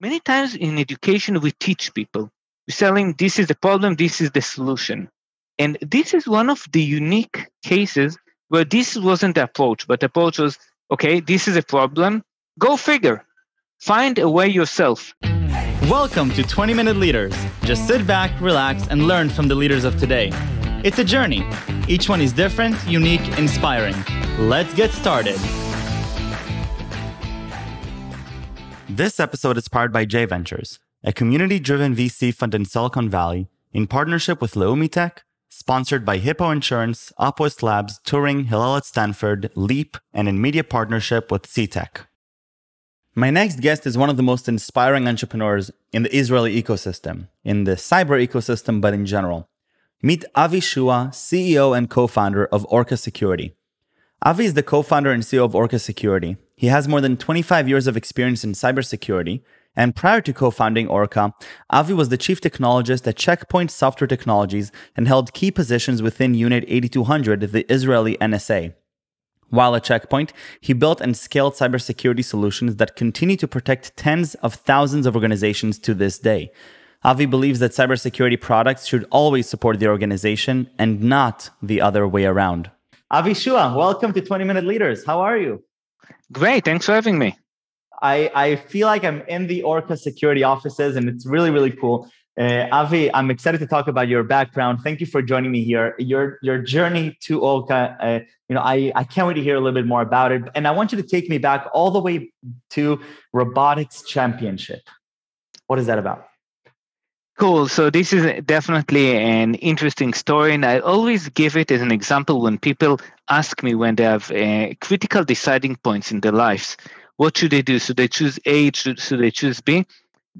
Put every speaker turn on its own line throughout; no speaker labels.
Many times in education, we teach people. We're telling this is the problem, this is the solution. And this is one of the unique cases where this wasn't the approach, but the approach was, okay, this is a problem, go figure, find a way yourself.
Welcome to 20-Minute Leaders. Just sit back, relax, and learn from the leaders of today. It's a journey. Each one is different, unique, inspiring. Let's get started. This episode is powered by J Ventures, a community-driven VC fund in Silicon Valley, in partnership with Leumi Tech, sponsored by Hippo Insurance, Upwest Labs, Turing, Hillel at Stanford, Leap, and in media partnership with C-Tech. My next guest is one of the most inspiring entrepreneurs in the Israeli ecosystem, in the cyber ecosystem, but in general. Meet Avi Shua, CEO and co-founder of Orca Security. Avi is the co-founder and CEO of Orca Security. He has more than 25 years of experience in cybersecurity, and prior to co-founding Orca, Avi was the chief technologist at Checkpoint Software Technologies and held key positions within Unit 8200, the Israeli NSA. While at Checkpoint, he built and scaled cybersecurity solutions that continue to protect tens of thousands of organizations to this day. Avi believes that cybersecurity products should always support the organization and not the other way around. Avi Shua, welcome to 20-Minute Leaders. How are you?
Great, thanks for having me.
I feel like I'm in the Orca Security offices, and it's really, really cool. Avi, I'm excited to talk about your background. Thank you for joining me here. Your journey to Orca, I can't wait to hear a little bit more about it. And I want you to take me back all the way to Robotics Championship. What is that about?
Cool. So this is definitely an interesting story, and I always give it as an example when people ask me when they have critical deciding points in their lives. What should they do? Should they choose A? Should they choose B?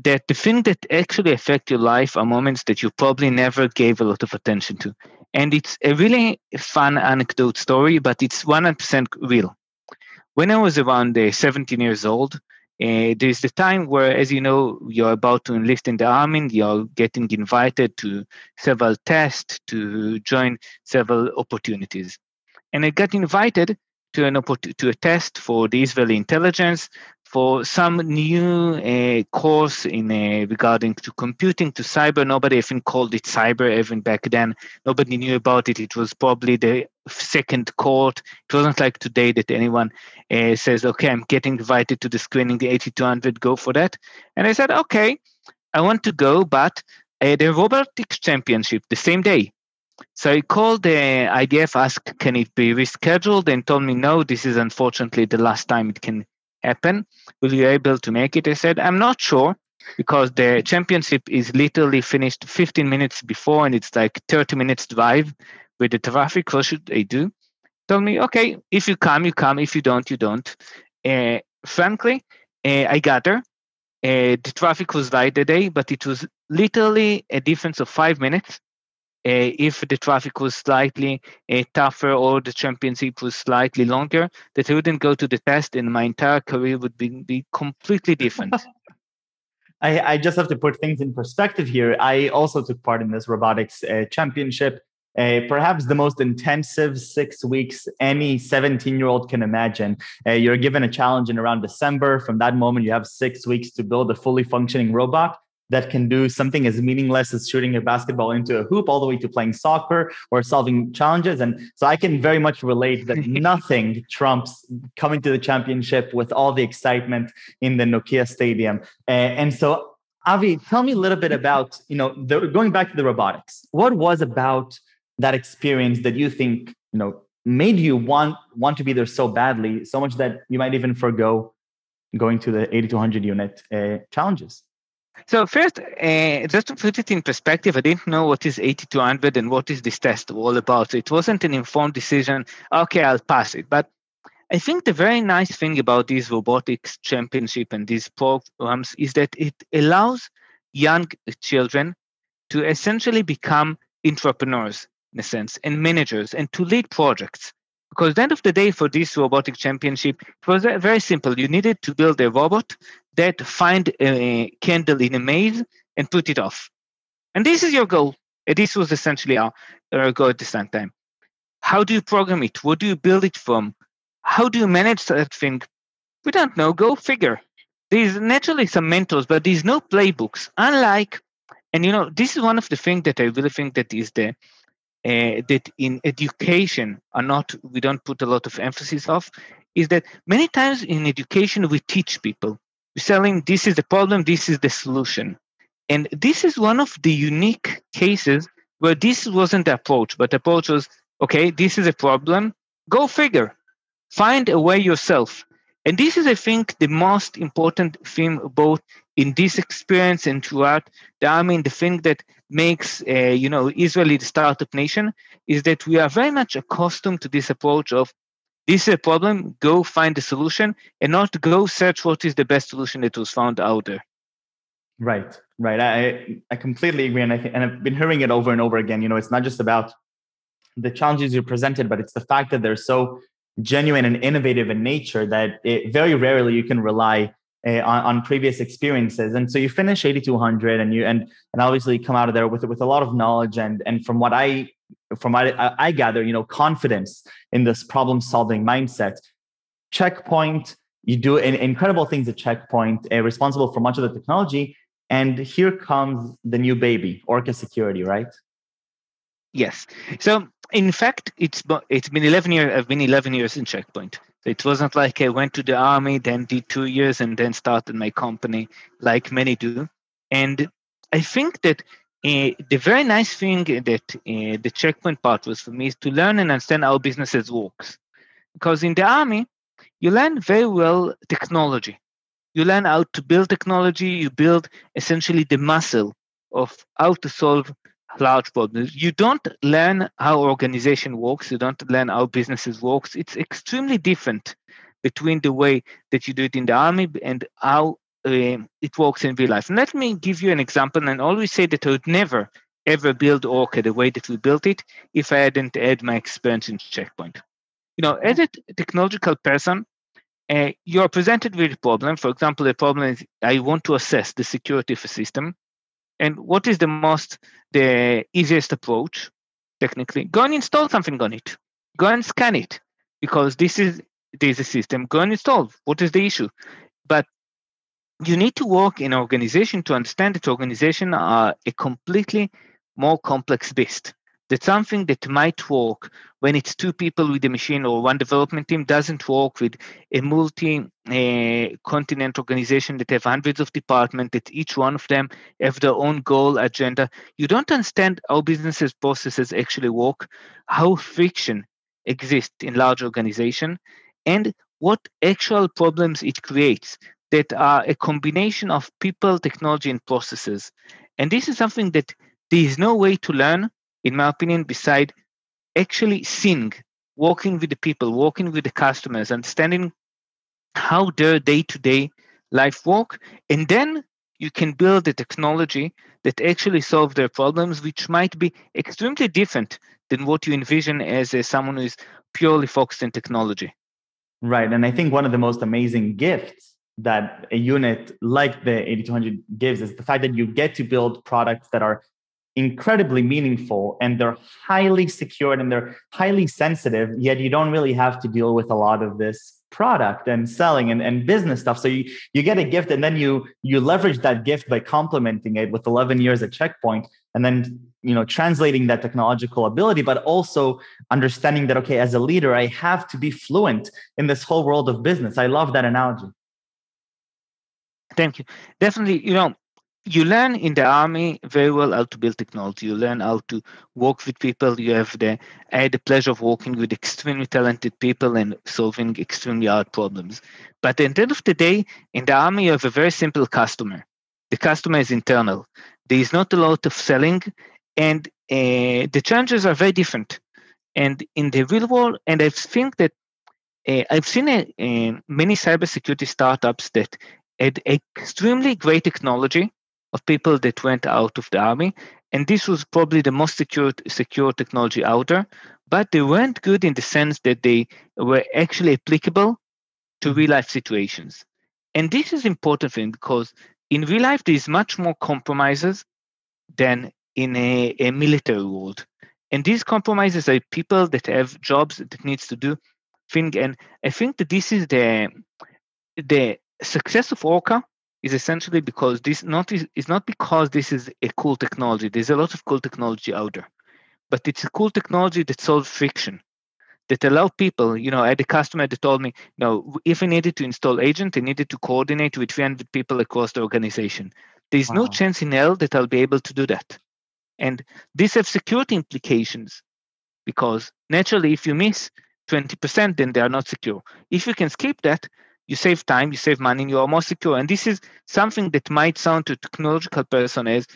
That the thing that actually affect your life are moments that you probably never gave a lot of attention to. And it's a really fun anecdote story, but it's 100% real. When I was around 17 years old, there's the time where, as you know, you're about to enlist in the army, you're getting invited to several tests, to join several opportunities. And I got invited to a test for the Israeli intelligence for some new course in regarding to computing, to cyber. Nobody even called it cyber even back then. Nobody knew about it. It was probably the second court. It wasn't like today that anyone says, okay, I'm getting invited to the screening, the 8200, go for that. And I said, okay, I want to go, but the robotics championship the same day. So I called the IDF, asked, can it be rescheduled? And told me, no, this is unfortunately the last time it can happen. Will you be able to make it? I said, I'm not sure, because the championship is literally finished 15 minutes before, and it's like 30 minutes drive with the traffic. What should I do? Told me, okay, if you come, you come. If you don't, you don't. Frankly, I got there. The traffic was light today, but it was literally a difference of 5 minutes. If the traffic was slightly tougher or the championship was slightly longer, that I wouldn't go to the test and my entire career would be completely different.
I just have to put things in perspective here. I also took part in this robotics championship, perhaps the most intensive 6 weeks any 17-year-old can imagine. You're given a challenge in around December. From that moment, you have 6 weeks to build a fully functioning robot that can do something as meaningless as shooting a basketball into a hoop, all the way to playing soccer or solving challenges. And so I can very much relate that nothing trumps coming to the championship with all the excitement in the Nokia Stadium. And so, Avi, tell me a little bit about, going back to the robotics. What was about that experience that you think, made you want to be there so badly, so much that you might even forgo going to the 8200 unit challenges?
So first, just to put it in perspective, I didn't know what is 8200 and what is this test all about. So it wasn't an informed decision, okay, I'll pass it. But I think the very nice thing about these robotics championship and these programs is that it allows young children to essentially become entrepreneurs, in a sense, and managers, and to lead projects. Because at the end of the day, for this robotic championship, it was very simple. You needed to build a robot that find a candle in a maze and put it off. And this is your goal. And this was essentially our goal at the same time. How do you program it? What do you build it from? How do you manage that thing? We don't know. Go figure. There's naturally some mentors, but there's no playbooks. Unlike, and this is one of the things that I really think that is that in education are not we don't put a lot of emphasis of, is that many times in education we teach people, we're selling this is the problem, this is the solution, and this is one of the unique cases where this wasn't the approach, but the approach was, okay, this is a problem, go figure, find a way yourself. And this is, I think, the most important theme both in this experience and throughout the army. And the thing that makes Israeli the startup nation is that we are very much accustomed to this approach of this is a problem, go find a solution, and not go search what is the best solution that was found out there.
Right, right. I completely agree, and I've been hearing it over and over again. It's not just about the challenges you presented, but it's the fact that they're so genuine and innovative in nature that very rarely you can rely on previous experiences. And so you finish 8200, and and obviously come out of there with a lot of knowledge and from what I gather, confidence in this problem solving mindset. Checkpoint, you do incredible things at Checkpoint, responsible for much of the technology. And here comes the new baby, Orca Security, right?
Yes. So in fact, it's been 11 years. I've been 11 years in Checkpoint. So it wasn't like I went to the army, then did 2 years, and then started my company, like many do. And I think that the very nice thing that the Checkpoint part was for me is to learn and understand how businesses works. Because in the army, you learn very well technology. You learn how to build technology. You build essentially the muscle of how to solve large problems. You don't learn how organization works. You don't learn how businesses works. It's extremely different between the way that you do it in the army and how it works in real life. And let me give you an example. And I always say that I would never ever build Orca the way that we built it if I hadn't had my experience in Checkpoint. As a technological person, you are presented with a problem. For example, the problem is I want to assess the security of a system. And what is the easiest approach, technically? Go and install something on it. Go and scan it, because there's a system. Go and install. What is the issue? But you need to work in an organization to understand that organization are a completely more complex beast. That something that might work when it's two people with a machine or one development team doesn't work with a multi-continent organization that have hundreds of departments, that each one of them have their own goal, agenda. You don't understand how businesses processes actually work, how friction exists in large organization, and what actual problems it creates that are a combination of people, technology, and processes. And this is something that there is no way to learn, in my opinion, beside actually seeing, working with the people, working with the customers, understanding how their day-to-day life work, and then you can build a technology that actually solve their problems, which might be extremely different than what you envision as someone who is purely focused in technology.
Right. And I think one of the most amazing gifts that a unit like the 8200 gives is the fact that you get to build products that are incredibly meaningful and they're highly secured and they're highly sensitive, yet you don't really have to deal with a lot of this product and selling and business stuff. So you get a gift and then you leverage that gift by complementing it with 11 years at Checkpoint, and then translating that technological ability, but also understanding that, okay, as a leader, I have to be fluent in this whole world of business. I love that analogy.
Thank you. Definitely, you learn in the army very well how to build technology. You learn how to work with people. I had the pleasure of working with extremely talented people and solving extremely hard problems. But at the end of the day, in the army, you have a very simple customer. The customer is internal. There is not a lot of selling, and the challenges are very different. And in the real world, and I think that I've seen many cybersecurity startups that had extremely great technology of people that went out of the army, and this was probably the most secure technology out there, but they weren't good in the sense that they were actually applicable to real life situations. And this is important thing, because in real life there is much more compromises than in a military world. And these compromises are people that have jobs that needs to do thing. And I think that this is the success of Orca is essentially because this not is not because this is a cool technology. There's a lot of cool technology out there, but it's a cool technology that solves friction, that allow people, I had a customer that told me, if I needed to install agent, I needed to coordinate with 300 people across the organization. There's no
Wow.
chance in hell that I'll be able to do that. And these have security implications because naturally, if you miss 20%, then they are not secure. If you can skip that, you save time, you save money, and you are more secure. And this is something that might sound to a technological person as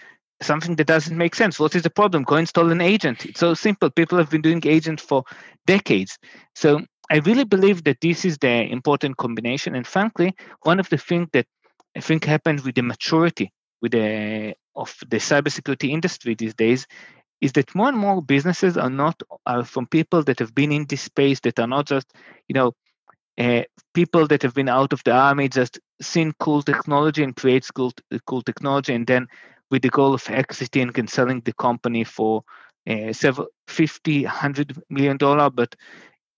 something that doesn't make sense. What is the problem? Go install an agent. It's so simple. People have been doing agents for decades. So I really believe that this is the important combination. And frankly, one of the things that I think happens with the maturity of the cybersecurity industry these days is that more and more businesses are from people that have been in this space, that are not just you know uh, people that have been out of the army, just seen cool technology and creates cool technology, and then with the goal of exiting and selling the company for several 50 $100 million, but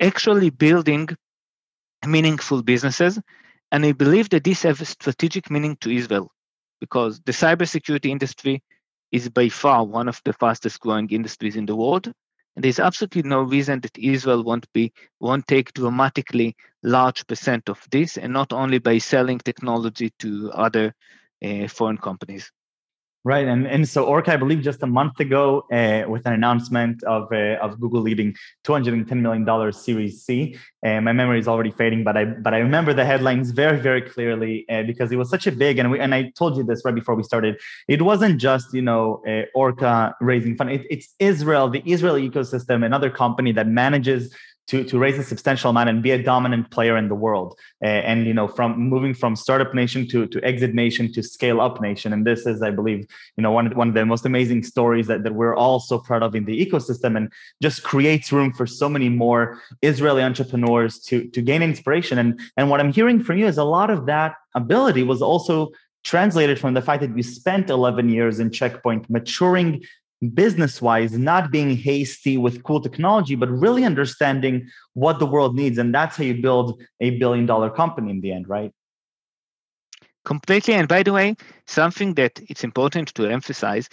actually building meaningful businesses. And I believe that this has a strategic meaning to Israel because the cybersecurity industry is by far one of the fastest growing industries in the world. And there's absolutely no reason that Israel won't take dramatically large percent of this, and not only by selling technology to other foreign companies.
Right, and so Orca, I believe, just a month ago, with an announcement of Google leading $210 million Series C. My memory is already fading, but I remember the headlines very, very clearly, because it was such a big, and I told you this right before we started. It wasn't just Orca raising fund. It's Israel, the Israeli ecosystem, another company that manages to raise a substantial amount and be a dominant player in the world. And from moving from startup nation to exit nation to scale up nation. And this is, I believe, one of the most amazing stories that we're all so proud of in the ecosystem, and just creates room for so many more Israeli entrepreneurs to gain inspiration. And what I'm hearing from you is a lot of that ability was also translated from the fact that you spent 11 years in Checkpoint maturing business wise, not being hasty with cool technology, but really understanding what the world needs. And that's how you build $1 billion company in the end, right?
Completely. And by the way, something that it's important to emphasize,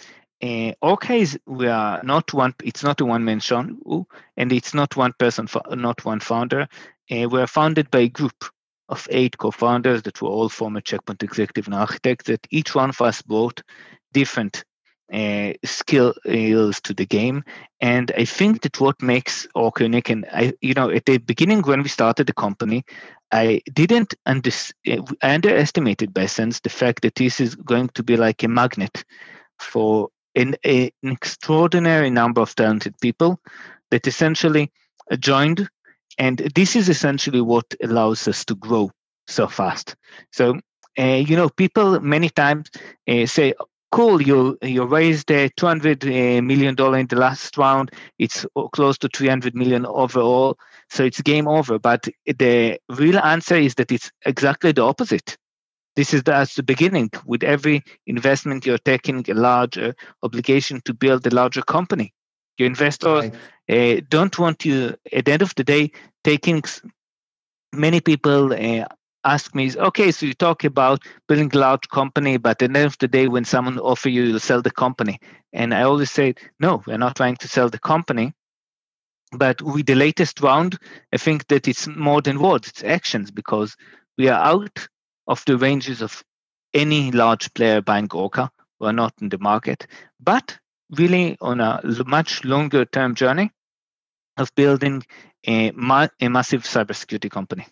Orca we are not one. It's not a one-man show, and it's not one person, not one founder. We are founded by a group of 8 co-founders that were all former Checkpoint executive and architects. That each one of us brought different skills to the game, and I think that what makes Orca unique. And at the beginning when we started the company, I didn't I underestimated by sense the fact that this is going to be like a magnet for an extraordinary number of talented people that essentially joined, and this is essentially what allows us to grow so fast. So, people many times say, "Cool, you raised $200 million in the last round. It's close to 300 million overall, so it's game over." But the real answer is that it's exactly the opposite. That's the beginning. With every investment, you're taking a larger obligation to build a larger company. Your investors
Right.
don't want you, at the end of the day, taking many people ask me, okay, so you talk about building a large company, but at the end of the day, when someone offer you, you'll sell the company. And I always say, no, we're not trying to sell the company. But with the latest round, I think that it's more than words, it's actions, because we are out of the ranges of any large player buying Orca. We're not in the market, but really on a much longer term journey of building a massive cybersecurity company.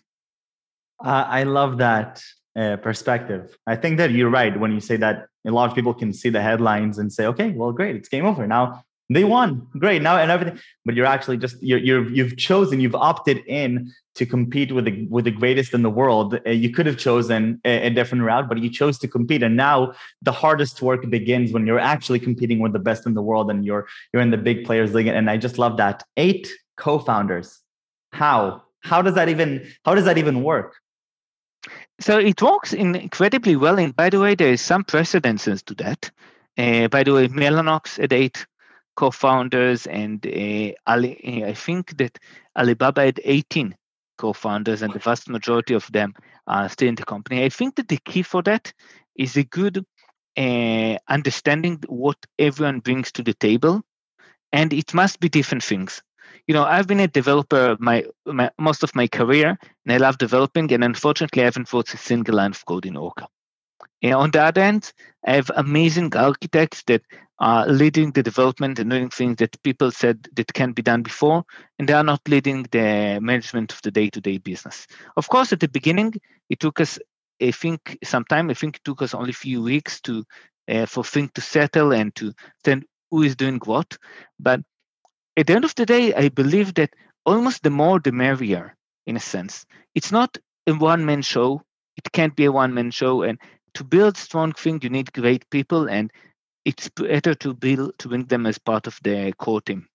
I love that perspective. I think that you're right when you say that a lot of people can see the headlines and say, "Okay, well, great, it's game over now. They won, great now and everything." But you're actually just you've opted in to compete with the greatest in the world. You could have chosen a different route, but you chose to compete. And now the hardest work begins when you're actually competing with the best in the world, and you're in the big players league. And I just love that. 8 co-founders. How does that even work?
So it works incredibly well. And by the way, there is some precedences to that. By the way, Mellanox had 8 co-founders, and I think that Alibaba had 18 co-founders, and the vast majority of them stay in the company. I think that the key for that is a good understanding what everyone brings to the table, and it must be different things. I've been a developer my most of my career, and I love developing, and unfortunately, I haven't wrote a single line of code in Orca. On the other hand, I have amazing architects that are leading the development and doing things that people said that can be done before, and they are not leading the management of the day-to-day business. Of course, at the beginning, it took us, I think, some time. I think it took us only a few weeks for things to settle and to understand who is doing what. But at the end of the day, I believe that almost the more the merrier, in a sense. It's not a one-man show. It can't be a one-man show. And to build strong thing, you need great people, and it's better to bring them as part of the core team.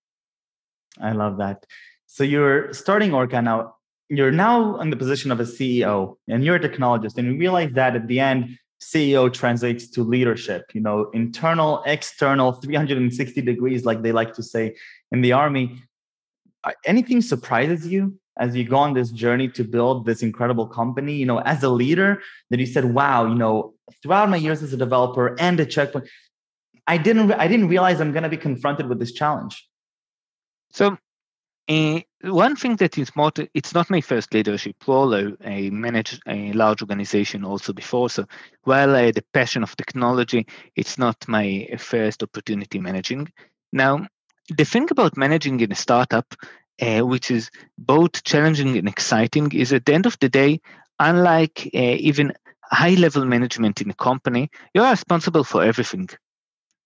I love that. So you're starting Orca now. You're now in the position of a CEO, and you're a technologist, and you realize that at the end, CEO translates to leadership. Internal, external, 360 degrees, like they like to say in the army. Anything surprises you as you go on this journey to build this incredible company? As a leader, that you said, "Wow, throughout my years as a developer and a checkpoint, I didn't realize I'm going to be confronted with this challenge."
So one thing that is more, it's not my first leadership role. I managed a large organization also before. So while I had a passion of technology, it's not my first opportunity managing. Now, the thing about managing in a startup, which is both challenging and exciting, is at the end of the day, unlike even high-level management in a company, you are responsible for everything,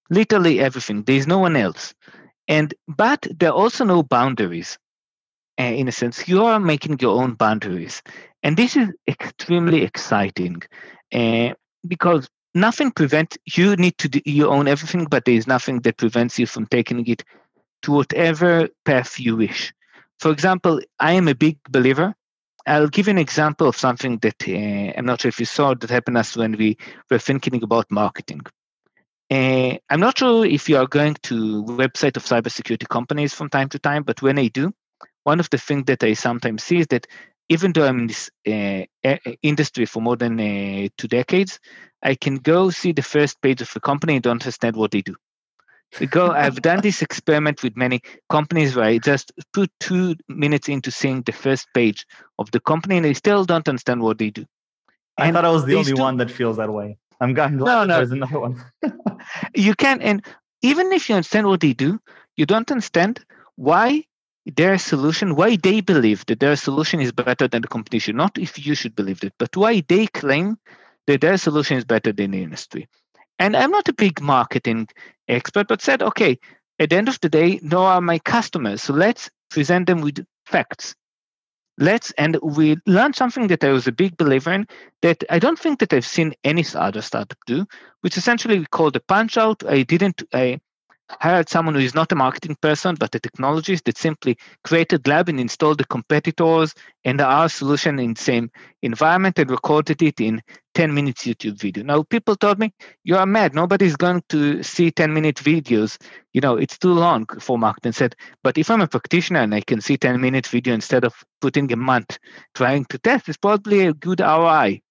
literally everything. There is no one else. But there are also no boundaries. In a sense, you are making your own boundaries, and this is extremely exciting, because nothing prevents you. Need to you own everything, but there is nothing that prevents you from taking it to whatever path you wish. For example, I am a big believer. I'll give you an example of something that I'm not sure if you saw that happened us when we were thinking about marketing. I'm not sure if you are going to website of cybersecurity companies from time to time, but when I do, one of the things that I sometimes see is that even though I'm in this industry for more than 2 decades, I can go see the first page of a company and don't understand what they do. I've done this experiment with many companies where I just put 2 minutes into seeing the first page of the company and I still don't understand what they do.
I thought I was the only one that feels that way. I'm glad that there's another one.
You can, and even if you understand what they do, you don't understand why why they believe that their solution is better than the competition. Not if you should believe it, but why they claim that their solution is better than the industry. And I'm not a big marketing expert, but said, okay, at the end of the day, no are my customers. So let's present them with facts. And we learned something that I was a big believer in, that I don't think that I've seen any other startup do, which essentially we call the punch out. I hired someone who is not a marketing person, but a technologist that simply created lab and installed the competitors and our solution in the same environment and recorded it in 10 minutes YouTube video. Now, people told me, you are mad. Nobody's going to see 10-minute videos. It's too long for marketing. I said, but if I'm a practitioner and I can see 10-minute video instead of putting a month trying to test, it's probably a good ROI.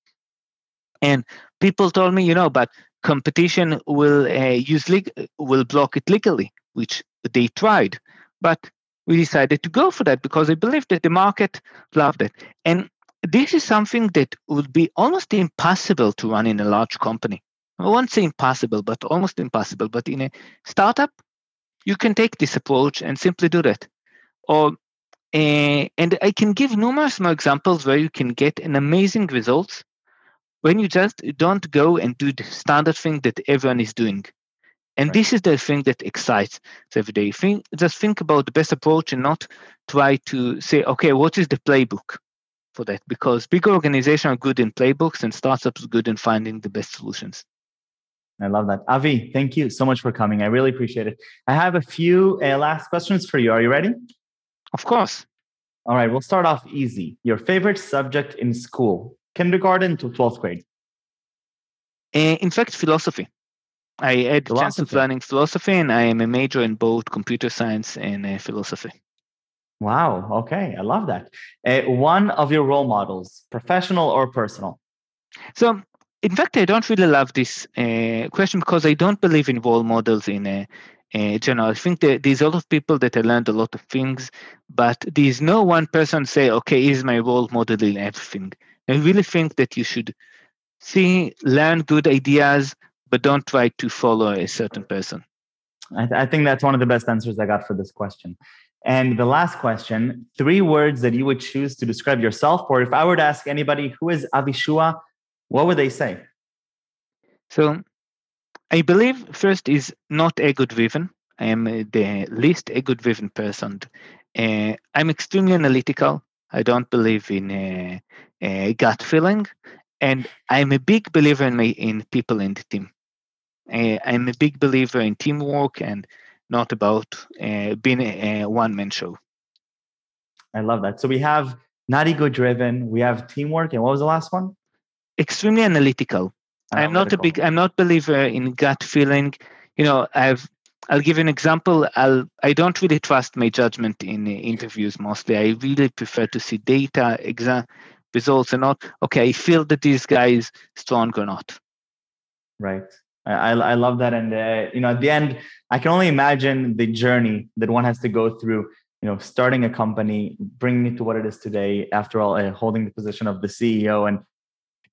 And people told me, but competition will block it legally, which they tried. But we decided to go for that because I believe that the market loved it. And this is something that would be almost impossible to run in a large company. I won't say impossible, but almost impossible. But in a startup, you can take this approach and simply do that. And I can give numerous more examples where you can get an amazing results when you just don't go and do the standard thing that everyone is doing. And right. This is the thing that excites every day. Just think about the best approach and not try to say, okay, what is the playbook for that? Because big organizations are good in playbooks and startups are good in finding the best solutions.
I love that. Avi, thank you so much for coming. I really appreciate it. I have a few last questions for you. Are you ready?
Of course.
All right, we'll start off easy. Your favorite subject in school, kindergarten to 12th grade?
In fact, philosophy. I had the chance of learning philosophy, and I am a major in both computer science and philosophy.
Wow. Okay. I love that. One of your role models, professional or personal?
So, in fact, I don't really love this question because I don't believe in role models in general. I think that there's a lot of people that I learned a lot of things, but there's no one person say, okay, he's my role model in everything. I really think that you should learn good ideas, but don't try to follow a certain person.
I think that's one of the best answers I got for this question. And the last question, 3 words that you would choose to describe yourself, or if I were to ask anybody who is Avi Shua, what would they say?
So I believe first is not ego driven. I am the least ego driven person. I'm extremely analytical. I don't believe in gut feeling, and I'm a big believer in people in the team. I'm a big believer in teamwork and not about being a one-man show.
I love that. So we have not ego driven, we have teamwork, and what was the last one?
Extremely analytical.
Analytical.
I'm not believer in gut feeling. I'll give you an example. I don't really trust my judgment in interviews mostly. I really prefer to see data, exam results, and not, okay, I feel that this guy is strong or not.
Right. I love that. And, at the end, I can only imagine the journey that one has to go through, starting a company, bringing it to what it is today, after all, holding the position of the CEO and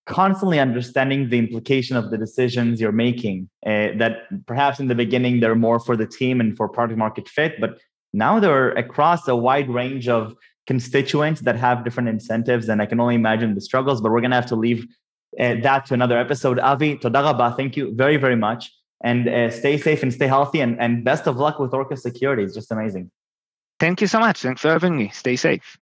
constantly understanding the implication of the decisions you're making, that perhaps in the beginning, they're more for the team and for product market fit, but now they're across a wide range of constituents that have different incentives. And I can only imagine the struggles, but we're going to have to leave that to another episode. Avi, toda rabba. Thank you very, very much. And stay safe and stay healthy. And best of luck with Orca Security. It's just amazing.
Thank you so much. Thanks for having me. Stay safe.